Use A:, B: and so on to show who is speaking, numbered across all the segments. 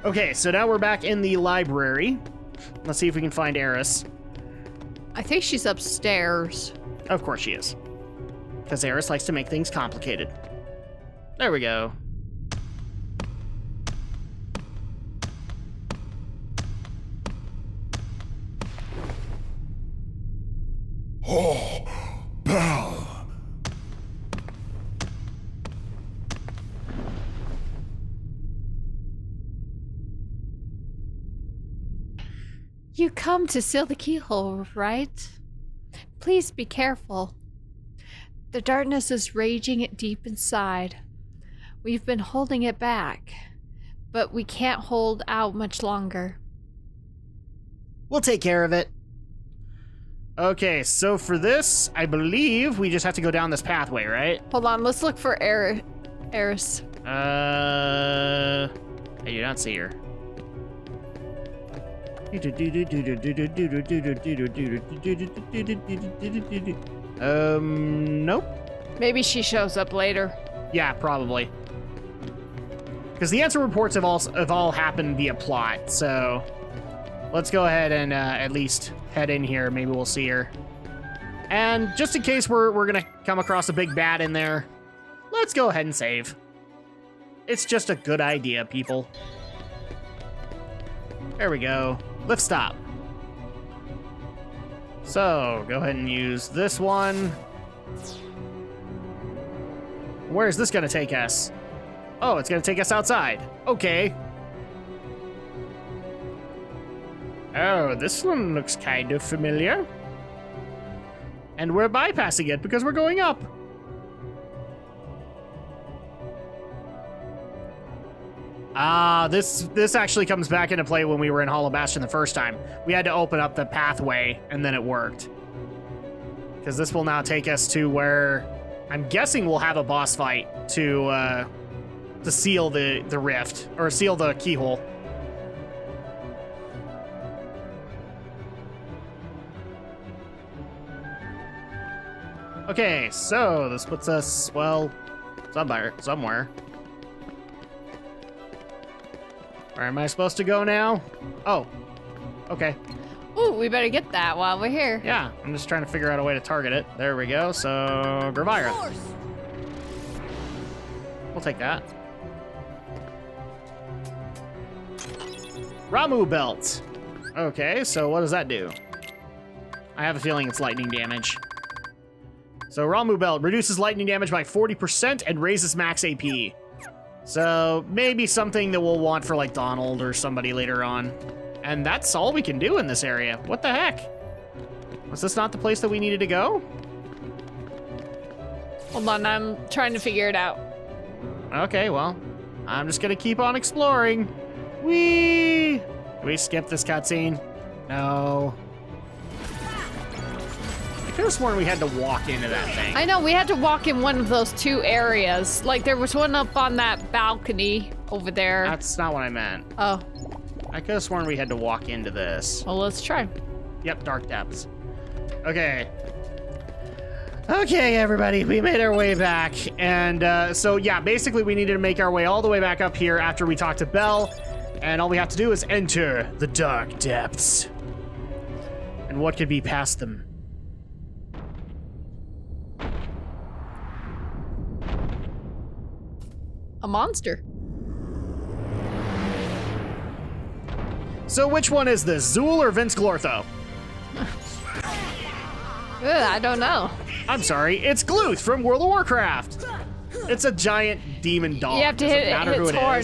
A: Okay, so now we're back in the library. Let's see if we can find Eris.
B: I think she's upstairs.
A: Of course she is. Because Eris likes to make things complicated. There we go.
C: Oh, Belle.
B: You come to seal the keyhole, right? Please be careful. The darkness is raging deep inside. We've been holding it back, but we can't hold out much longer.
A: We'll take care of it. Okay, so for this, I believe we just have to go down this pathway, right?
B: Hold on, let's look for Eris.
A: I do not see her. Nope.
B: Maybe she shows up later.
A: Yeah, probably. Because the answer reports have all happened via plot, so let's go ahead and at least head in here. Maybe we'll see her. And just in case we're gonna come across a big bad in there, let's go ahead and save. It's just a good idea, people. There we go. Lift stop. So, go ahead and use this one. Where is this gonna take us? Oh, it's gonna take us outside. Okay. Oh, this one looks kind of familiar. And we're bypassing it because we're going up. Ah, this actually comes back into play when we were in Hollow Bastion the first time. We had to open up the pathway, and then it worked. Because this will now take us to where I'm guessing we'll have a boss fight to seal the rift, or seal the keyhole. Okay, so this puts us, well, somewhere. Where am I supposed to go now? Oh, okay.
B: Ooh, we better get that while we're here.
A: Yeah, I'm just trying to figure out a way to target it. There we go, so Gravira. We'll take that. Ramu belt. Okay, so what does that do? I have a feeling it's lightning damage. So Ramu belt reduces lightning damage by 40% and raises max AP. So maybe something that we'll want for like Donald or somebody later on. And that's all we can do in this area. What the heck? Was this not the place that we needed to go?
B: Hold on, I'm trying to figure it out.
A: Okay, well, I'm just gonna keep on exploring. Whee! Do we skip this cutscene? No. I could have sworn we had to walk into that thing.
B: I know, we had to walk in one of those two areas. Like, there was one up on that balcony over there.
A: That's not what I meant.
B: Oh.
A: I could have sworn we had to walk into this.
B: Well, let's try.
A: Yep, dark depths. Okay. Okay, everybody, we made our way back. And so, yeah, basically we needed to make our way all the way back up here after we talked to Belle. And all we have to do is enter the dark depths. And what could be past them?
B: A monster.
A: So which one is this, Zool or Vince Glortho?
B: I don't know.
A: I'm sorry, it's Gluth from World of Warcraft. It's a giant demon dog.
B: You have to hit its horn.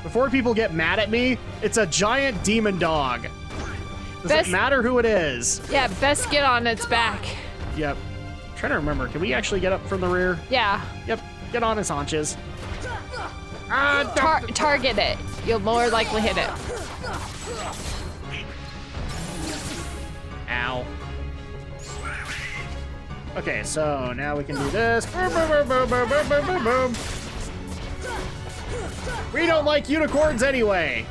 A: Before people get mad at me, it's a giant demon dog. Doesn't matter who it is.
B: Yeah, best get on its back.
A: Yep. I'm trying to remember, can we actually get up from the rear?
B: Yeah.
A: Yep, get on its haunches.
B: Target it. You'll more likely hit it.
A: Ow. Okay, so now we can do this. Boom, boom, boom, boom, boom, boom, boom, boom, boom. We don't like unicorns anyway.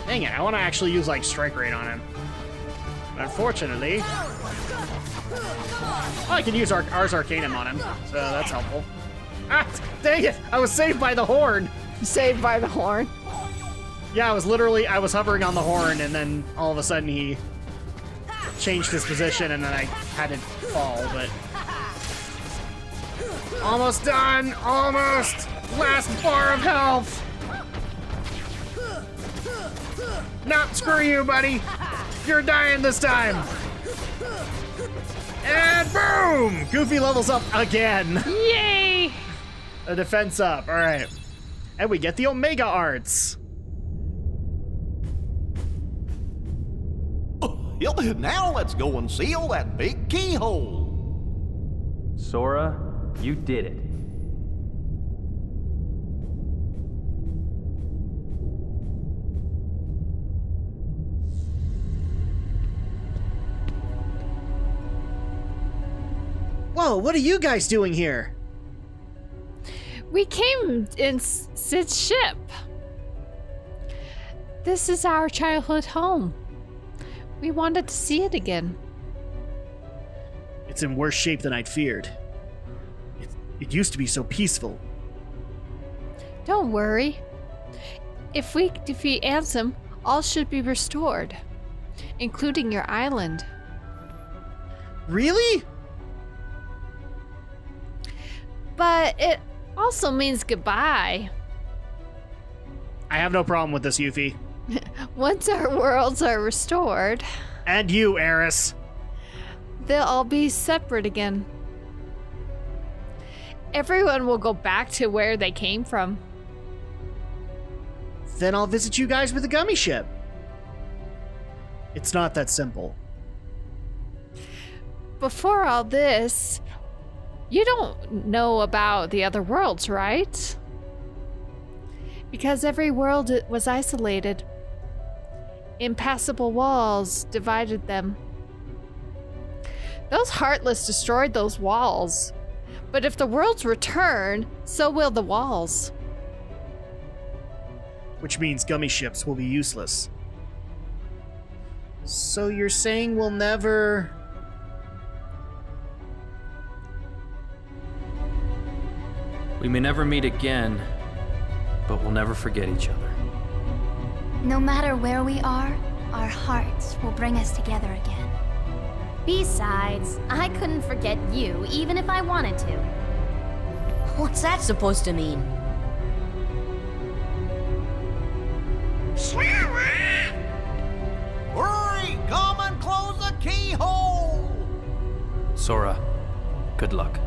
A: Dang it, I want to actually use like strike rate on him. Unfortunately, I can use Ars Arcanum on him, so that's helpful. Ah, dang it! I was saved by the horn.
B: Saved by the horn.
A: Yeah, I was hovering on the horn, and then all of a sudden he changed his position, and then I had to fall, but... Almost done! Almost! Last bar of health! Nah, screw you, buddy! You're dying this time! And boom! Goofy levels up again!
B: Yay!
A: A defense up, alright. And we get the Omega Arts.
D: Yep, now let's go and seal that big keyhole.
E: Sora, you did it.
A: Whoa, what are you guys doing here?
B: We came in Sid's ship. This is our childhood home. We wanted to see it again.
A: It's in worse shape than I'd feared. It used to be so peaceful.
B: Don't worry. If we defeat Ansem, all should be restored, including your island.
A: Really?
B: But it also means goodbye.
A: I have no problem with this, Yuffie.
B: Once our worlds are restored,
A: And you, Eris.
B: they'll all be separate again. Everyone will go back to where they came from.
A: Then I'll visit you guys with a gummy ship. It's not that simple.
B: Before all this, you don't know about the other worlds, right? Because every world was isolated. Impassable walls divided them. Those Heartless destroyed those walls. But if the worlds return, so will the walls.
A: Which means gummy ships will be useless. So you're saying we'll never...
E: We may never meet again, but we'll never forget each other.
F: No matter where we are, our hearts will bring us together again.
G: Besides, I couldn't forget you, even if I wanted to.
H: What's that supposed to mean?
D: Hurry! Come and close the keyhole!
E: Sora, good luck.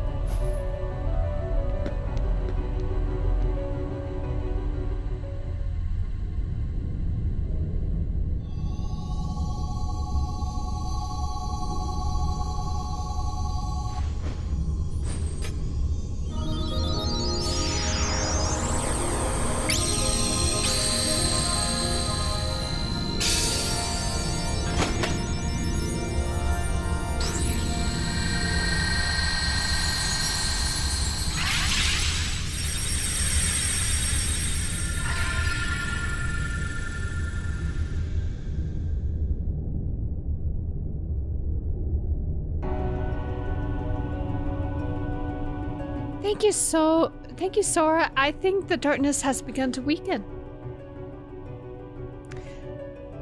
B: Thank you, Sora. I think the darkness has begun to weaken.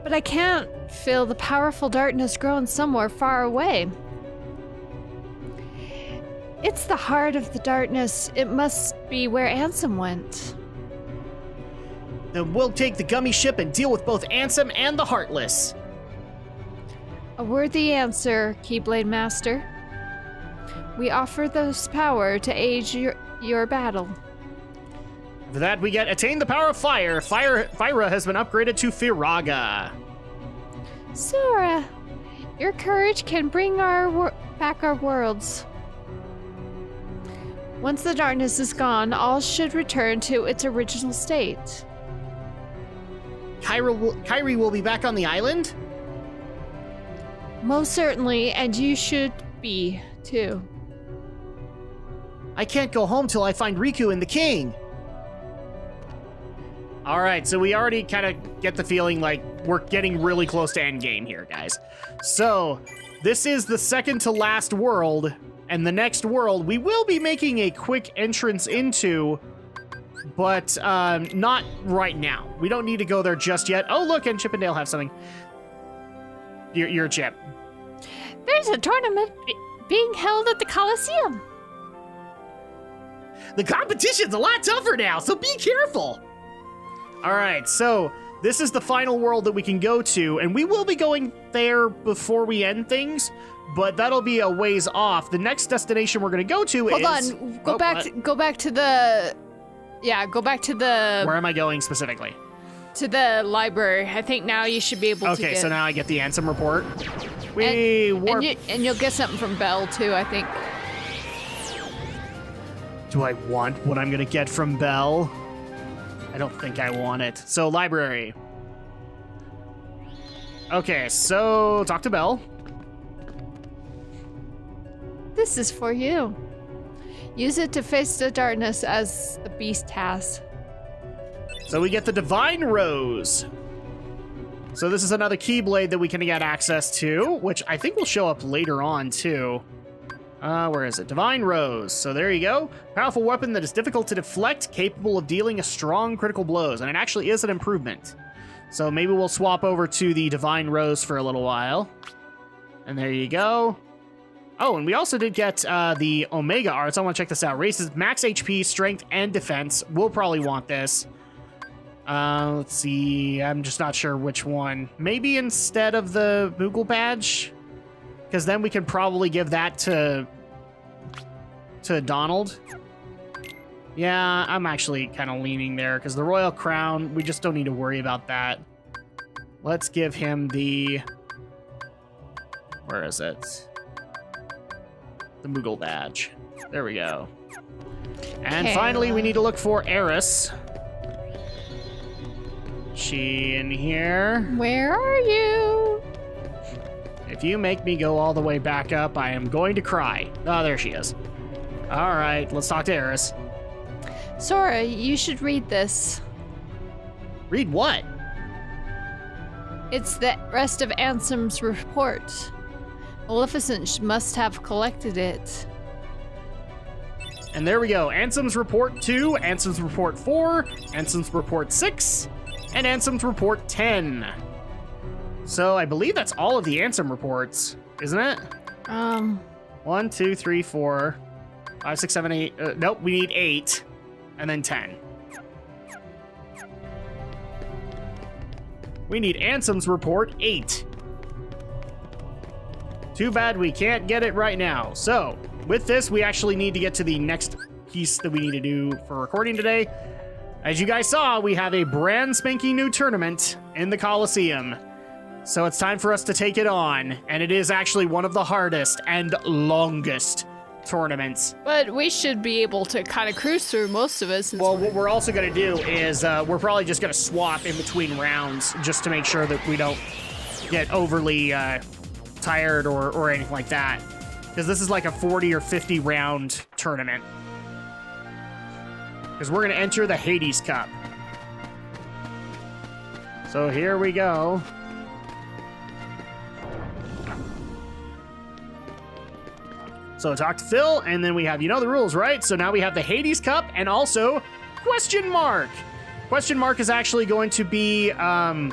B: But I can't feel the powerful darkness growing somewhere far away. It's the heart of the darkness. It must be where Ansem went.
A: Then we'll take the gummy ship and deal with both Ansem and the Heartless.
B: A worthy answer, Keyblade Master. We offer this power to aid your battle.
A: For that, we get Attain the Power of Fire. Fyra has been upgraded to Firaga.
B: Sora, your courage can bring back our worlds. Once the darkness is gone, all should return to its original state.
A: Kairi will be back on the island?
B: Most certainly, and you should be, too.
A: I can't go home till I find Riku and the king. All right, so we already kind of get the feeling like we're getting really close to endgame here, guys. So this is the second to last world, and the next world we will be making a quick entrance into, but not right now. We don't need to go there just yet. Oh, look, and Chip and Dale have something. You're Chip.
B: There's a tournament being held at the Coliseum.
A: The competition's a lot tougher now, so be careful. All right, so this is the final world that we can go to, and we will be going there before we end things, but that'll be a ways off. The next destination we're going to go to
B: Hold
A: is...
B: on. Go back to the... Yeah, go back to the...
A: Where am I going specifically?
B: To the library. I think now you should be able to get...
A: Okay, so now I get the Ansem report.
B: And you'll get something from Belle, too, I think.
A: Do I want what I'm going to get from Belle? I don't think I want it. So, library. Okay, so talk to Belle.
B: This is for you. Use it to face the darkness as the beast has.
A: So we get the Divine Rose. So this is another Keyblade that we can get access to, which I think will show up later on, too. Where is it? Divine Rose. So there you go. Powerful weapon that is difficult to deflect, capable of dealing a strong critical blows. And it actually is an improvement. So maybe we'll swap over to the Divine Rose for a little while. And there you go. Oh, and we also did get the Omega Arts. I want to check this out. Raises max HP, strength, and defense. We'll probably want this. Let's see. I'm just not sure which one. Maybe instead of the Moogle badge? Because then we can probably give that to Donald. Yeah, I'm actually kind of leaning there because the Royal Crown, we just don't need to worry about that. Let's give him the... Where is it? The Moogle badge. There we go. And finally, we need to look for Eris. She in here?
B: Where are you?
A: If you make me go all the way back up, I am going to cry. Oh, there she is. All right, let's talk to Eris.
B: Sora, you should read this.
A: Read what?
B: It's the rest of Ansem's report. Maleficent must have collected it.
A: And there we go. Ansem's report 2, Ansem's report 4, Ansem's report 6, and Ansem's report 10. So I believe that's all of the Ansem reports, isn't it? 1, 2, 3, 4, 5, 6, 7, 8. Nope, we need 8, and then 10. We need Ansem's report 8. Too bad we can't get it right now. So, with this, we actually need to get to the next piece that we need to do for recording today. As you guys saw, we have a brand spanking new tournament in the Coliseum. So it's time for us to take it on, and it is actually one of the hardest and longest tournaments.
B: But we should be able to kind of cruise through most of it.
A: Well, what we're also going to do is we're probably just going to swap in between rounds just to make sure that we don't get overly tired or anything like that. Because this is like a 40 or 50 round tournament. Because we're going to enter the Hades Cup. So here we go. So talk to Phil, and then we have, you know the rules, right? So now we have the Hades Cup and also Question Mark. Question Mark is actually going to be a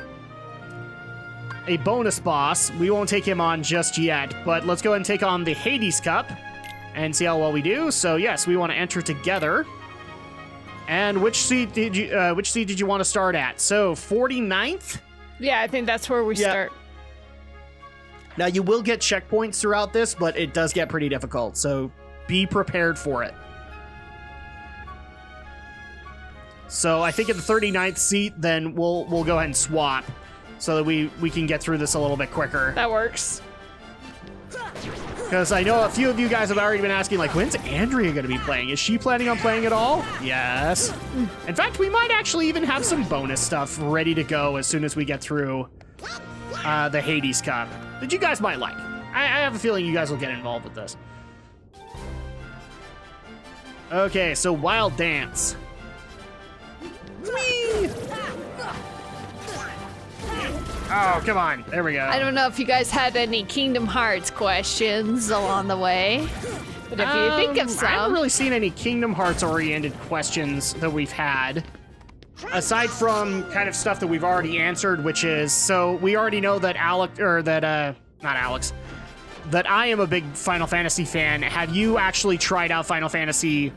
A: bonus boss. We won't take him on just yet, but let's go ahead and take on the Hades Cup and see how well we do. So yes, we want to enter together. And which seed did you want to start at? So 49th?
B: Yeah, I think that's where we start.
A: Now, you will get checkpoints throughout this, but it does get pretty difficult, so be prepared for it. So I think at the 39th seat, then we'll go ahead and swap so that we can get through this a little bit quicker.
B: That works.
A: Because I know a few of you guys have already been asking, like, when's Andrea going to be playing? Is she planning on playing at all? Yes. In fact, we might actually even have some bonus stuff ready to go as soon as we get through the Hades Cup that you guys might like. I have a feeling you guys will get involved with this. Okay, so Wild Dance. Whee! Oh, come on. There we go.
B: I don't know if you guys had any Kingdom Hearts questions along the way, but if you think of
A: I haven't
B: some.
A: really seen any Kingdom Hearts-oriented questions that we've had. Aside from kind of stuff that we've already answered, which is, so we already know that that I am a big Final Fantasy fan. Have you actually tried out Final Fantasy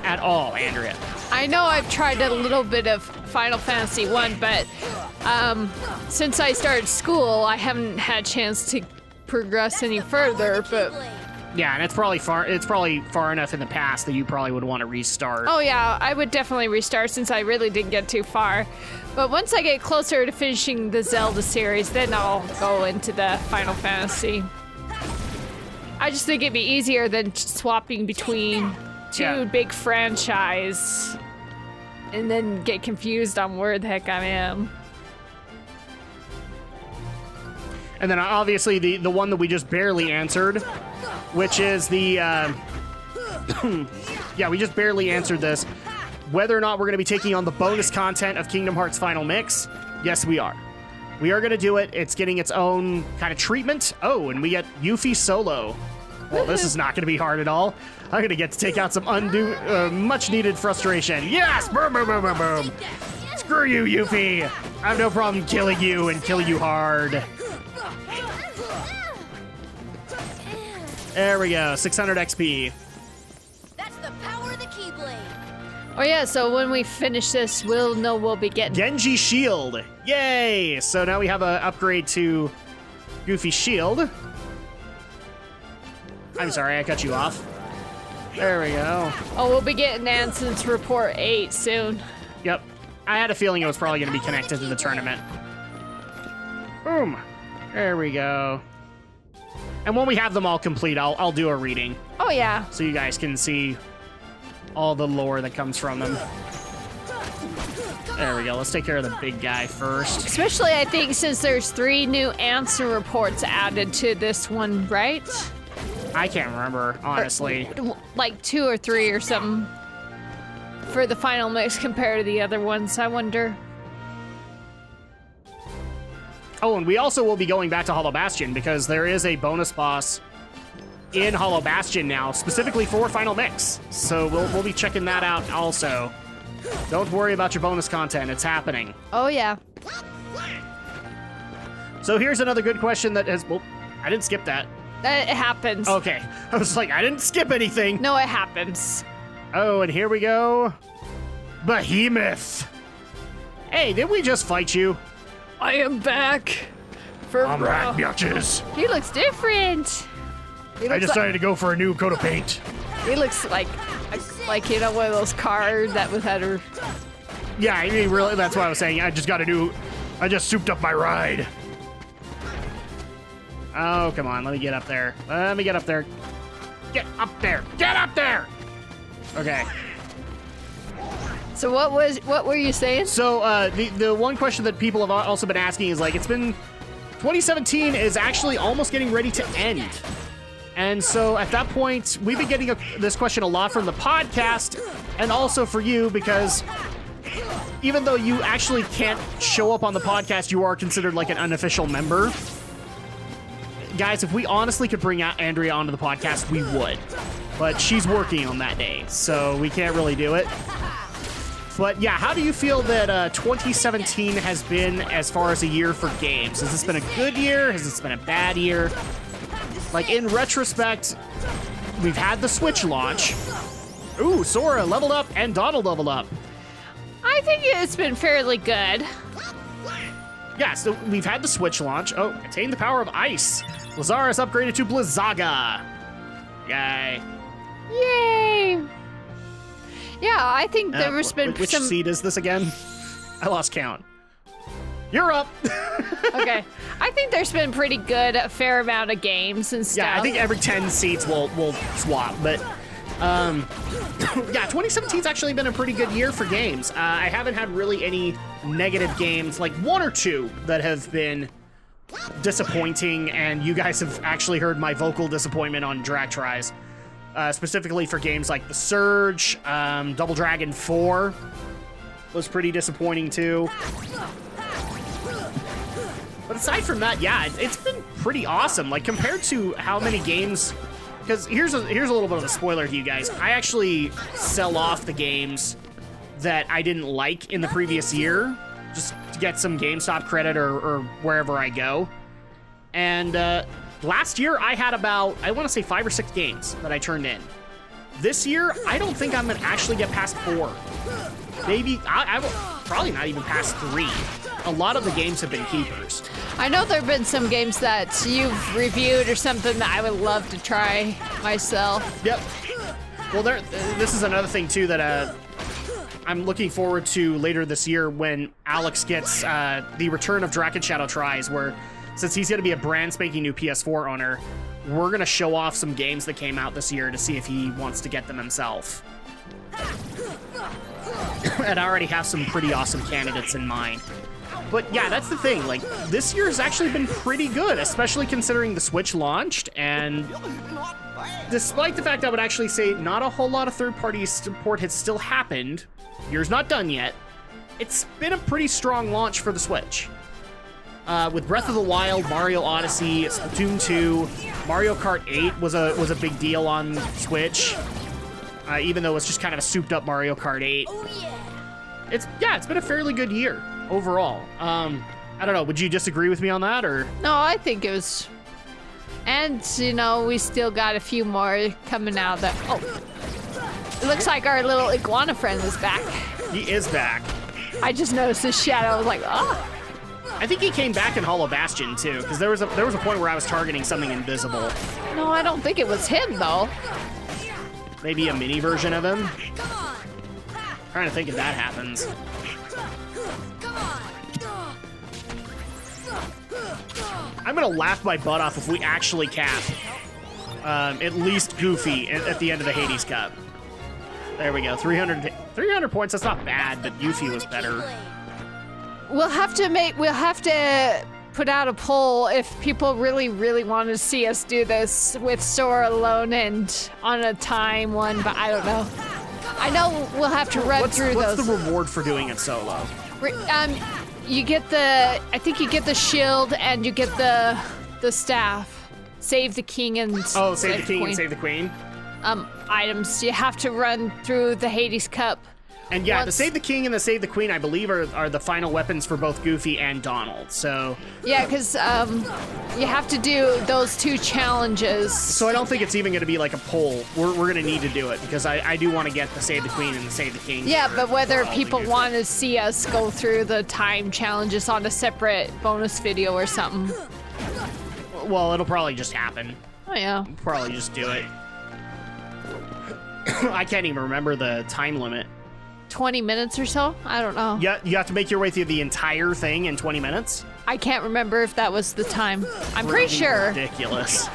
A: at all, Andrea?
B: I know I've tried a little bit of Final Fantasy 1, but since I started school, I haven't had a chance to progress any further, but...
A: Yeah, and it's probably far enough in the past that you probably would want to restart.
B: Oh yeah, I would definitely restart since I really didn't get too far. But once I get closer to finishing the Zelda series, then I'll go into the Final Fantasy. I just think it'd be easier than swapping between two big franchise and then get confused on where the heck I am.
A: And then obviously the one that we just barely answered, which is the, yeah, we just barely answered this. Whether or not we're going to be taking on the bonus content of Kingdom Hearts Final Mix, yes, we are. We are going to do it. It's getting its own kind of treatment. Oh, and we get Yuffie solo. Well, this is not going to be hard at all. I'm going to get to take out some much-needed frustration. Yes! Boom, boom, boom, boom, boom. Screw you, Yuffie. I have no problem killing you and killing you hard. There we go, 600 XP.
H: That's the power of the Keyblade.
B: Oh yeah, so when we finish this, we'll know we'll be getting...
A: Genji Shield. Yay! So now we have an upgrade to Goofy Shield. I'm sorry, I cut you off. There we go.
B: Oh, we'll be getting Anson's Report 8 soon.
A: Yep. I had a feeling it was probably going to be connected to the tournament. Boom. There we go. And when we have them all complete, I'll do a reading.
B: Oh yeah.
A: So you guys can see all the lore that comes from them. There we go. Let's take care of the big guy first.
B: Especially, I think, since there's 3 new answer reports added to this one, right?
A: I can't remember, honestly.
B: Like 2 or 3 or something for the final mix compared to the other ones, I wonder.
A: Oh, and we also will be going back to Hollow Bastion because there is a bonus boss in Hollow Bastion now, specifically for Final Mix. So we'll be checking that out also. Don't worry about your bonus content, it's happening.
B: Oh yeah.
A: So here's another good question that has, well, I didn't skip that.
B: It happens.
A: Okay, I was like, I didn't skip anything.
B: No, it happens.
A: Oh, and here we go. Behemoth. Hey, didn't we just fight you?
B: I am back.
C: I'm back, bitches.
B: He looks different.
C: I decided to go for a new coat of paint.
B: He looks like you know, one of those cars that was had her.
A: Yeah, I mean, really, that's what I was saying. I just souped up my ride. Oh, come on, let me get up there. Let me get up there. Get up there. Get up there. Okay.
B: So what were you saying?
A: So the one question that people have also been asking is like, 2017 is actually almost getting ready to end. And so at that point, we've been getting this question a lot from the podcast and also for you because even though you actually can't show up on the podcast, you are considered like an unofficial member. Guys, if we honestly could bring out Andrea onto the podcast, we would. But she's working on that day, so we can't really do it. But yeah, how do you feel that 2017 has been as far as a year for games? Has this been a good year? Has this been a bad year? Like, in retrospect, we've had the Switch launch. Ooh, Sora leveled up and Donald leveled up.
B: I think it's been fairly good.
A: Yeah, so we've had the Switch launch. Oh, attain the power of ice. Lazarus upgraded to Blizzaga. Yay.
B: Yay! Yeah, I think there's been
A: which
B: some...
A: seed is this again? I lost count. You're up.
B: Okay. I think there's been pretty good, a fair amount of games and stuff.
A: Yeah, I think every 10 seats will swap, but yeah, 2017's actually been a pretty good year for games. I haven't had really any negative games, like 1 or 2 that have been disappointing, and you guys have actually heard my vocal disappointment on Drak tries. Specifically for games like The Surge, Double Dragon 4 was pretty disappointing too. But aside from that, yeah, it's been pretty awesome. Like, compared to how many games... Because here's a little bit of a spoiler to you guys. I actually sell off the games that I didn't like in the previous year, just to get some GameStop credit or wherever I go. And last year, I had about, I want to say 5 or 6 games that I turned in. This year, I don't think I'm going to actually get past 4. Maybe, I will probably not even past 3. A lot of the games have been keepers.
B: I know there have been some games that you've reviewed or something that I would love to try myself.
A: Yep. Well, this is another thing, too, that I'm looking forward to later this year when Alex gets the return of Drak and Shadow Tries, where since he's going to be a brand spanking new PS4 owner, we're going to show off some games that came out this year to see if he wants to get them himself. And I already have some pretty awesome candidates in mind. But yeah, that's the thing. Like, this year has actually been pretty good, especially considering the Switch launched. And despite the fact I would actually say not a whole lot of third-party support has still happened, year's not done yet, it's been a pretty strong launch for the Switch. With Breath of the Wild, Mario Odyssey, Splatoon 2, Mario Kart 8 was a big deal on Switch, even though it's just kind of a souped-up Mario Kart 8. It's been a fairly good year overall. I don't know, would you disagree with me on that, or?
B: No, I think it was... And, you know, we still got a few more coming out that... Oh, it looks like our little iguana friend is back.
A: He is back.
B: I just noticed his shadow. I was like, oh.
A: I think he came back in Hollow Bastion, too, because there was a point where I was targeting something invisible.
B: No, I don't think it was him, though.
A: Maybe a mini version of him? Trying to think if that happens. I'm gonna laugh my butt off if we actually cap at least Goofy at the end of the Hades Cup. There we go, 300 points, that's not bad, but Goofy was better.
B: We'll have to put out a poll if people really, really want to see us do this with Sora alone and on a time one, but I don't know. I know we'll have to run through those.
A: What's the reward for doing it solo?
B: You get I think you get the shield and you get the staff. Save the king and
A: oh, save the king and save the queen.
B: Items. You have to run through the Hades Cup.
A: And yeah, the Save the King and the Save the Queen, I believe, are the final weapons for both Goofy and Donald, so...
B: Yeah, because you have to do those 2 challenges.
A: So I don't think it's even going to be like a poll. We're going to need to do it, because I do want to get the Save the Queen and the Save the King.
B: Yeah, but whether people want to see us go through the time challenges on a separate bonus video or something.
A: Well, it'll probably just happen.
B: Oh, yeah.
A: We'll probably just do it. I can't even remember the time limit.
B: 20 minutes or so? I don't know.
A: Yeah, you have to make your way through the entire thing in 20 minutes?
B: I can't remember if that was the time. I'm pretty sure.
A: Ridiculous.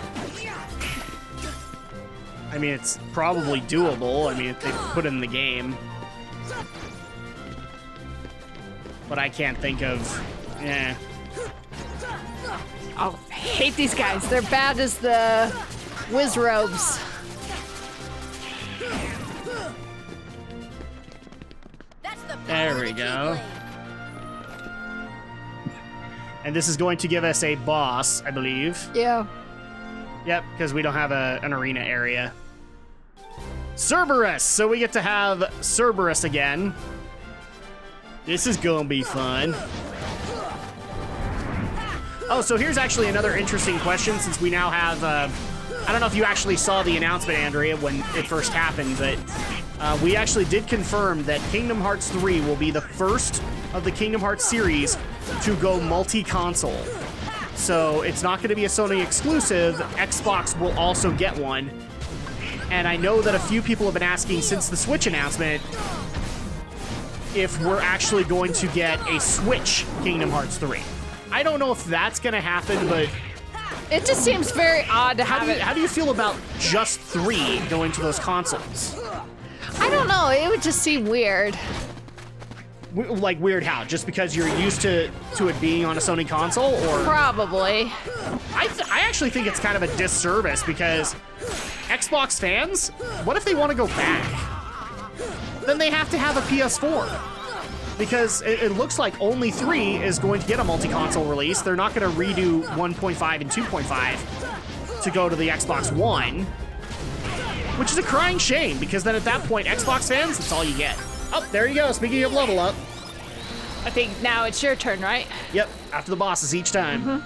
A: I mean, it's probably doable. I mean, if they put it in the game. But I can't think of...
B: Oh, I hate these guys. They're bad as the whiz robes.
A: There we go. And this is going to give us a boss, I believe.
B: Yeah.
A: Yep, because we don't have an arena area. Cerberus! So we get to have Cerberus again. This is gonna be fun. Oh, so here's actually another interesting question, since we now have... I don't know if you actually saw the announcement, Andrea, when it first happened, but... we actually did confirm that Kingdom Hearts 3 will be the first of the Kingdom Hearts series to go multi-console. So it's not going to be a Sony exclusive. Xbox will also get one. And I know that a few people have been asking since the Switch announcement if we're actually going to get a Switch Kingdom Hearts 3. I don't know if that's going to happen, but...
B: It just seems very odd to have it.
A: How do you feel about just 3 going to those consoles?
B: I don't know. It would just seem weird.
A: Like weird how? Just because you're used to it being on a Sony console, or?
B: Probably.
A: I actually think it's kind of a disservice because Xbox fans, what if they want to go back? Then they have to have a PS4. because it looks like only 3 is going to get a multi-console release. They're not going to redo 1.5 and 2.5 to go to the Xbox One, which is a crying shame, because then at that point, Xbox fans, that's all you get. Oh, there you go. Speaking of level up.
B: I think now it's your turn, right?
A: Yep, after the bosses each time.